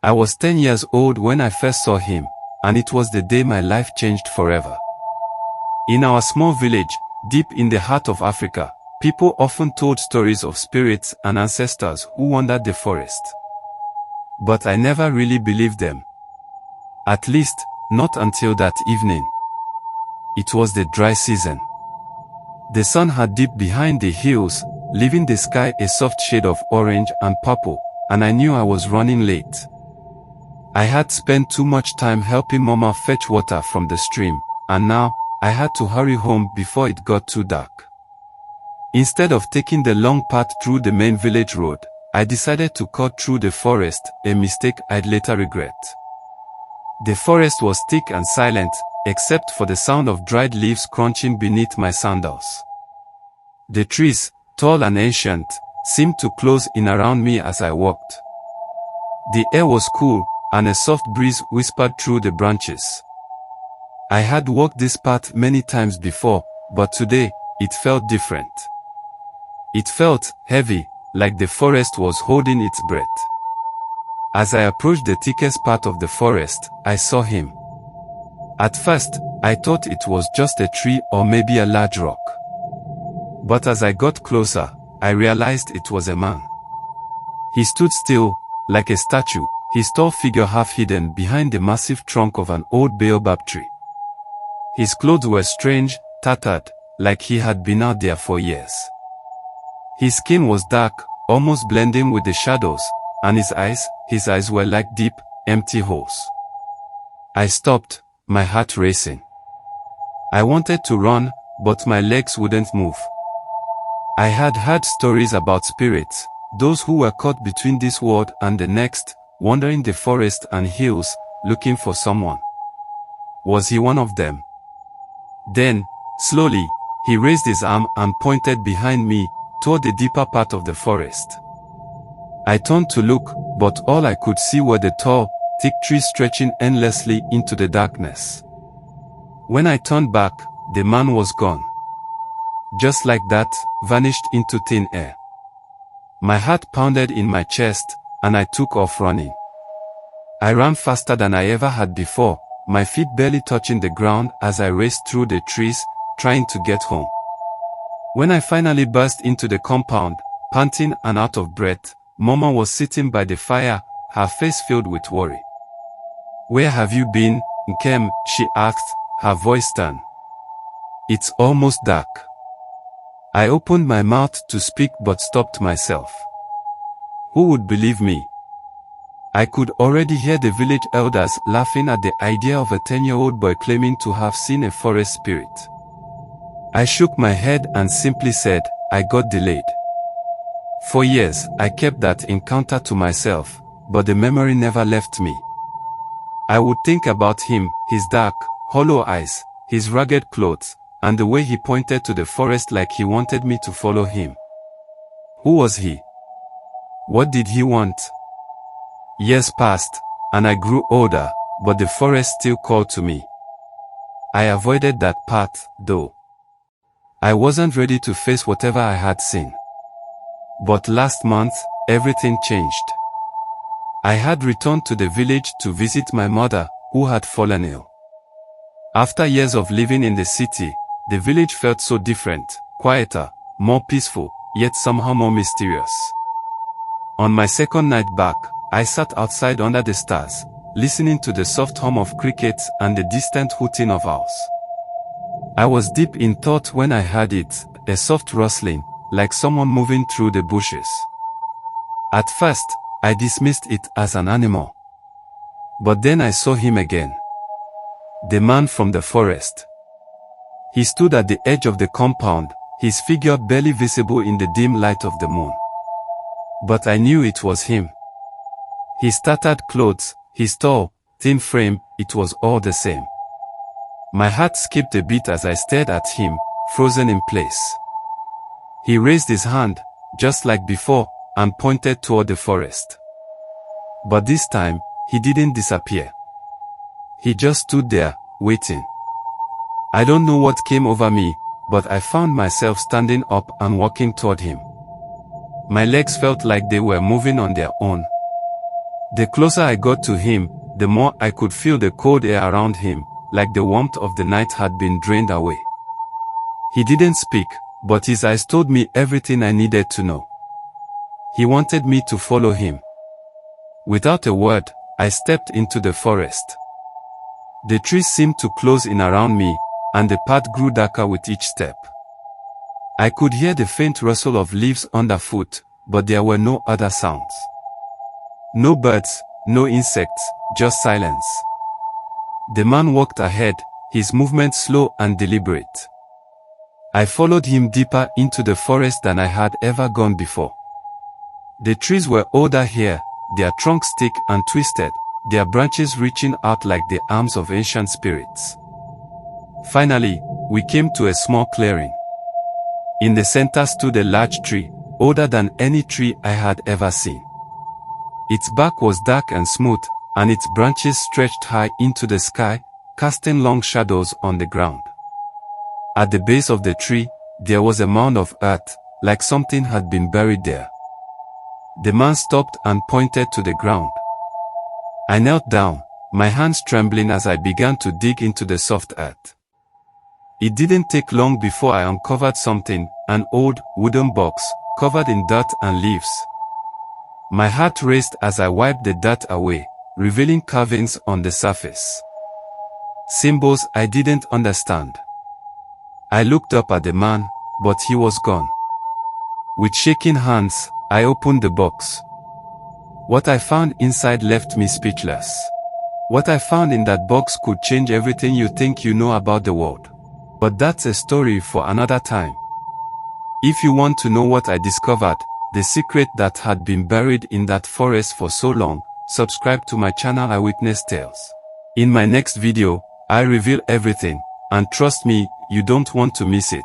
I was 10 years old when I first saw him, and it was the day my life changed forever. In our small village, deep in the heart of Africa, people often told stories of spirits and ancestors who wandered the forest. But I never really believed them. At least, not until that evening. It was the dry season. The sun had dipped behind the hills, leaving the sky a soft shade of orange and purple, and I knew I was running late. I had spent too much time helping Mama fetch water from the stream, and now, I had to hurry home before it got too dark. Instead of taking the long path through the main village road, I decided to cut through the forest, a mistake I'd later regret. The forest was thick and silent, except for the sound of dried leaves crunching beneath my sandals. The trees, tall and ancient, seemed to close in around me as I walked. The air was cool, and a soft breeze whispered through the branches. I had walked this path many times before, but today, it felt different. It felt heavy, like the forest was holding its breath. As I approached the thickest part of the forest, I saw him. At first, I thought it was just a tree or maybe a large rock. But as I got closer, I realized it was a man. He stood still, like a statue, his tall figure half hidden behind the massive trunk of an old baobab tree. His clothes were strange, tattered, like he had been out there for years. His skin was dark, almost blending with the shadows, and his eyes were like deep, empty holes. I stopped, my heart racing. I wanted to run, but my legs wouldn't move. I had heard stories about spirits, those who were caught between this world and the next, wandering the forest and hills, looking for someone. Was he one of them? Then, slowly, he raised his arm and pointed behind me, toward the deeper part of the forest. I turned to look, but all I could see were the tall, thick trees stretching endlessly into the darkness. When I turned back, the man was gone. Just like that, vanished into thin air. My heart pounded in my chest, and I took off running. I ran faster than I ever had before, my feet barely touching the ground as I raced through the trees, trying to get home. When I finally burst into the compound, panting and out of breath, Mama was sitting by the fire, her face filled with worry. "Where have you been, Nkem?" she asked, her voice stern. "It's almost dark." I opened my mouth to speak but stopped myself. Who would believe me? I could already hear the village elders laughing at the idea of a 10-year-old boy claiming to have seen a forest spirit. I shook my head and simply said, "I got delayed." For years, I kept that encounter to myself, but the memory never left me. I would think about him, his dark, hollow eyes, his ragged clothes, and the way he pointed to the forest like he wanted me to follow him. Who was he? What did he want? Years passed, and I grew older, but the forest still called to me. I avoided that path, though. I wasn't ready to face whatever I had seen. But last month, everything changed. I had returned to the village to visit my mother, who had fallen ill. After years of living in the city, the village felt so different, quieter, more peaceful, yet somehow more mysterious. On my second night back, I sat outside under the stars, listening to the soft hum of crickets and the distant hooting of owls. I was deep in thought when I heard it, a soft rustling, like someone moving through the bushes. At first, I dismissed it as an animal. But then I saw him again. The man from the forest. He stood at the edge of the compound, his figure barely visible in the dim light of the moon. But I knew it was him. His tattered clothes, his tall, thin frame, it was all the same. My heart skipped a beat as I stared at him, frozen in place. He raised his hand, just like before, and pointed toward the forest. But this time, he didn't disappear. He just stood there, waiting. I don't know what came over me, but I found myself standing up and walking toward him. My legs felt like they were moving on their own. The closer I got to him, the more I could feel the cold air around him, like the warmth of the night had been drained away. He didn't speak, but his eyes told me everything I needed to know. He wanted me to follow him. Without a word, I stepped into the forest. The trees seemed to close in around me, and the path grew darker with each step. I could hear the faint rustle of leaves underfoot, but there were no other sounds. No birds, no insects, just silence. The man walked ahead, his movements slow and deliberate. I followed him deeper into the forest than I had ever gone before. The trees were older here, their trunks thick and twisted, their branches reaching out like the arms of ancient spirits. Finally, we came to a small clearing. In the center stood a large tree, older than any tree I had ever seen. Its bark was dark and smooth, and its branches stretched high into the sky, casting long shadows on the ground. At the base of the tree, there was a mound of earth, like something had been buried there. The man stopped and pointed to the ground. I knelt down, my hands trembling as I began to dig into the soft earth. It didn't take long before I uncovered something, an old, wooden box, covered in dirt and leaves. My heart raced as I wiped the dirt away, revealing carvings on the surface. Symbols I didn't understand. I looked up at the man, but he was gone. With shaking hands, I opened the box. What I found inside left me speechless. What I found in that box could change everything you think you know about the world. But that's a story for another time. If you want to know what I discovered, the secret that had been buried in that forest for so long, subscribe to my channel Eyewitness Tales. In my next video, I reveal everything, and trust me, you don't want to miss it.